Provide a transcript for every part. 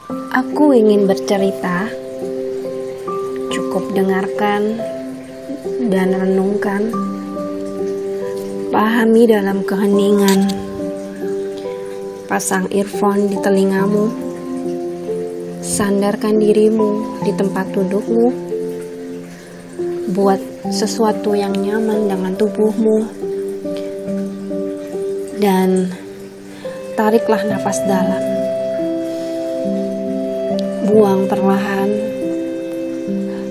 Aku ingin bercerita, cukup dengarkan dan renungkan, pahami dalam keheningan, pasang earphone di telingamu, sandarkan dirimu di tempat dudukmu, buat sesuatu yang nyaman dengan tubuhmu, dan tariklah nafas dalam. Buang perlahan.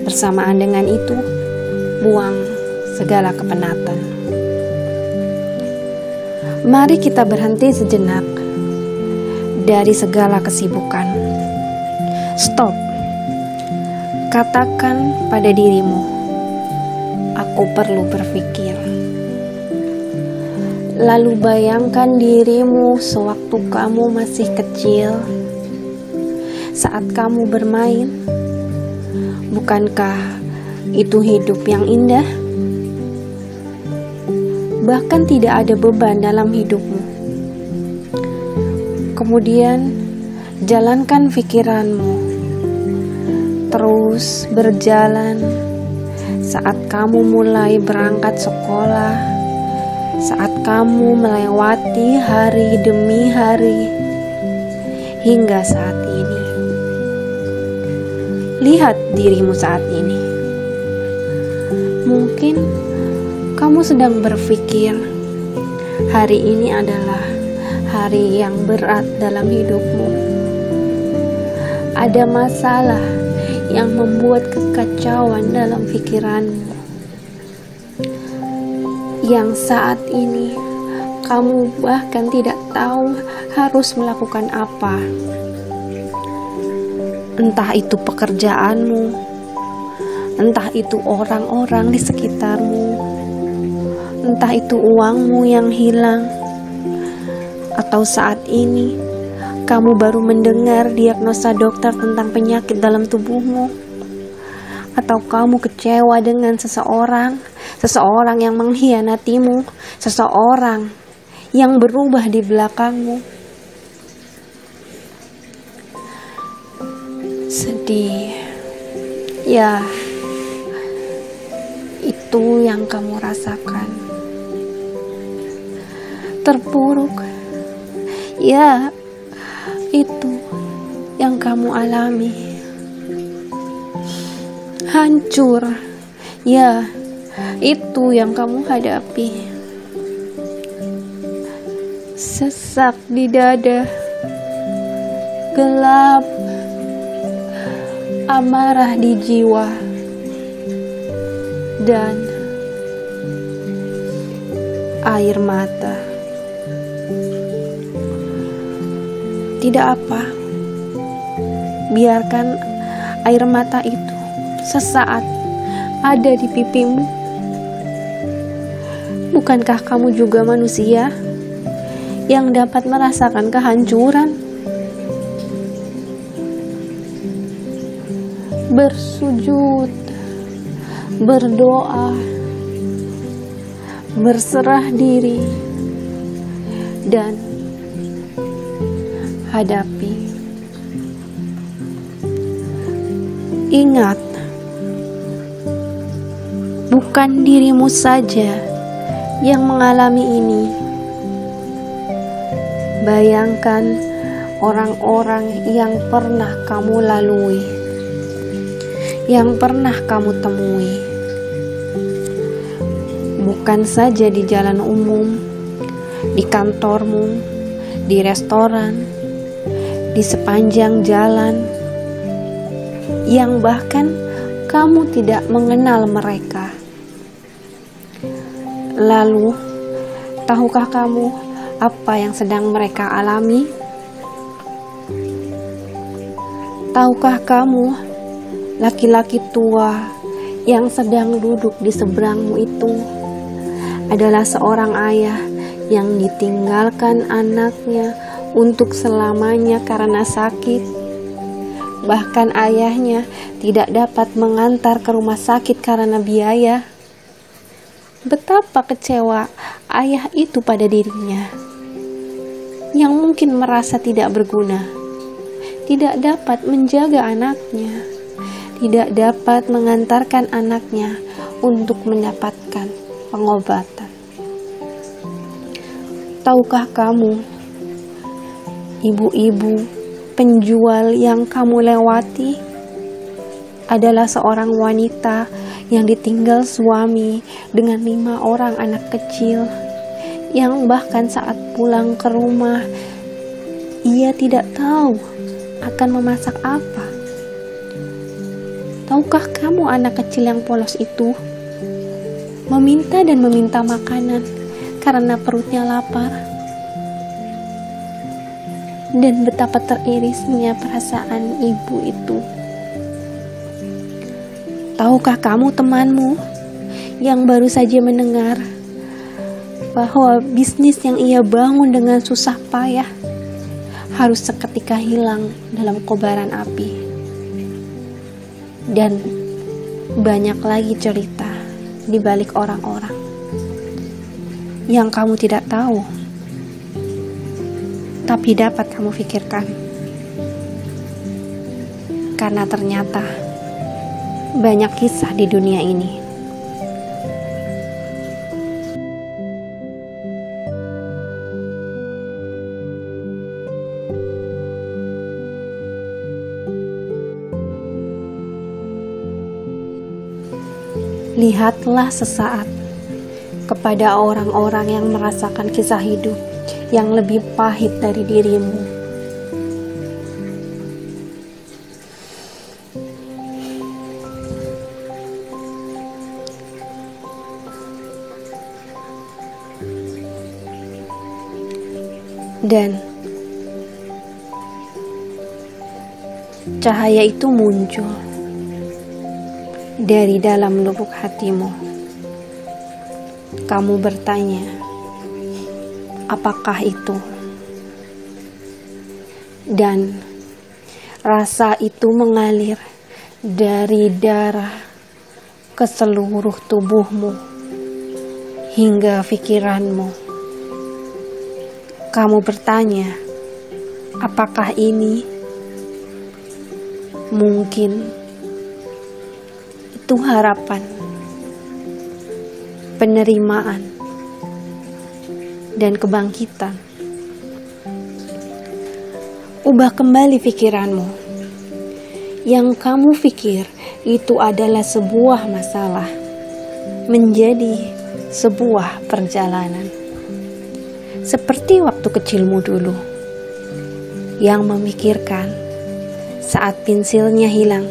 Bersamaan dengan itu, buang segala kepenatan. Mari kita berhenti sejenak dari segala kesibukan. Stop. Katakan pada dirimu, aku perlu berpikir. Lalu bayangkan dirimu sewaktu kamu masih kecil, saat kamu bermain. Bukankah itu hidup yang indah? Bahkan tidak ada beban dalam hidupmu. Kemudian jalankan pikiranmu, terus berjalan saat kamu mulai berangkat sekolah, saat kamu melewati hari demi hari, hingga saat ini. Lihat dirimu saat ini. Mungkin kamu sedang berpikir, hari ini adalah hari yang berat dalam hidupmu. Ada masalah yang membuat kekacauan dalam pikiranmu, yang saat ini kamu bahkan tidak tahu harus melakukan apa. Entah itu pekerjaanmu, entah itu orang-orang di sekitarmu, entah itu uangmu yang hilang, atau saat ini kamu baru mendengar diagnosa dokter tentang penyakit dalam tubuhmu, atau kamu kecewa dengan seseorang yang mengkhianatimu, seseorang yang berubah di belakangmu. Sedih, ya, itu yang kamu rasakan. Terpuruk, ya, itu yang kamu alami. Hancur, ya, itu yang kamu hadapi. Sesak di dada, gelap, amarah di jiwa, dan air mata. Tidak apa, biarkan air mata itu sesaat ada di pipimu. Bukankah kamu juga manusia yang dapat merasakan kehancuran? Bersujud, berdoa, berserah diri, dan hadapi. Ingat, bukan dirimu saja yang mengalami ini. Bayangkan orang-orang yang pernah kamu lalui, yang pernah kamu temui. Bukan saja di jalan umum, di kantormu, di restoran, di sepanjang jalan, yang bahkan kamu tidak mengenal mereka. Lalu, tahukah kamu apa yang sedang mereka alami? Tahukah kamu laki-laki tua yang sedang duduk di seberangmu itu adalah seorang ayah yang ditinggalkan anaknya untuk selamanya karena sakit. Bahkan ayahnya tidak dapat mengantar ke rumah sakit karena biaya. Betapa kecewa ayah itu pada dirinya, yang mungkin merasa tidak berguna, tidak dapat menjaga anaknya, tidak dapat mengantarkan anaknya untuk mendapatkan pengobatan. Tahukah kamu, ibu-ibu penjual yang kamu lewati adalah seorang wanita yang ditinggal suami dengan 5 orang anak kecil, yang bahkan saat pulang ke rumah ia tidak tahu akan memasak apa. Tahukah kamu anak kecil yang polos itu meminta dan meminta makanan karena perutnya lapar? Dan betapa teririsnya perasaan ibu itu. Tahukah kamu temanmu yang baru saja mendengar bahwa bisnis yang ia bangun dengan susah payah harus seketika hilang dalam kobaran api? Dan banyak lagi cerita di balik orang-orang yang kamu tidak tahu, tapi dapat kamu pikirkan. Karena ternyata banyak kisah di dunia ini. Lihatlah sesaat kepada orang-orang yang merasakan kisah hidup yang lebih pahit dari dirimu. Dan cahaya itu muncul dari dalam lubuk hatimu. Kamu bertanya, apakah itu? Dan rasa itu mengalir dari darah ke seluruh tubuhmu hingga pikiranmu. Kamu bertanya, apakah ini? Mungkin itu harapan, penerimaan, dan kebangkitan. Ubah kembali pikiranmu. Yang kamu pikir itu adalah sebuah masalah menjadi sebuah perjalanan. Seperti waktu kecilmu dulu, yang memikirkan saat pensilnya hilang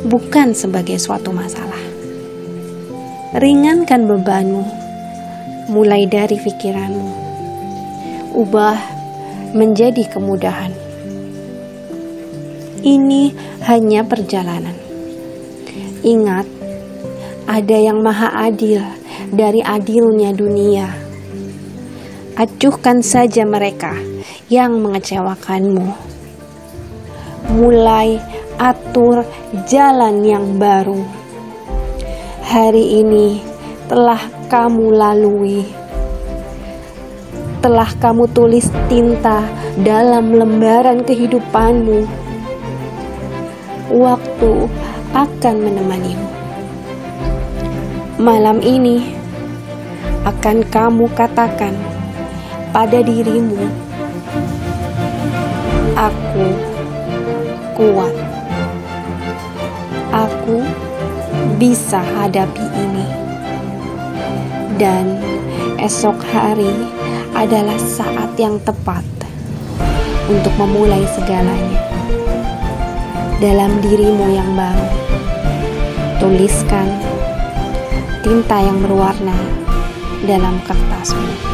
bukan sebagai suatu masalah. Ringankan bebanmu mulai dari pikiranmu. Ubah menjadi kemudahan. Ini hanya perjalanan. Ingat, ada yang maha adil dari adilnya dunia. Acuhkan saja mereka yang mengecewakanmu. Mulai atur jalan yang baru. Hari ini telah kamu lalui. Telah kamu tulis tinta dalam lembaran kehidupanmu. Waktu akan menemanimu. Malam ini akan kamu katakan pada dirimu, aku kuat. Aku bisa hadapi ini. Dan esok hari adalah saat yang tepat untuk memulai segalanya. Dalam dirimu yang baru, tuliskan tinta yang berwarna dalam kertasmu.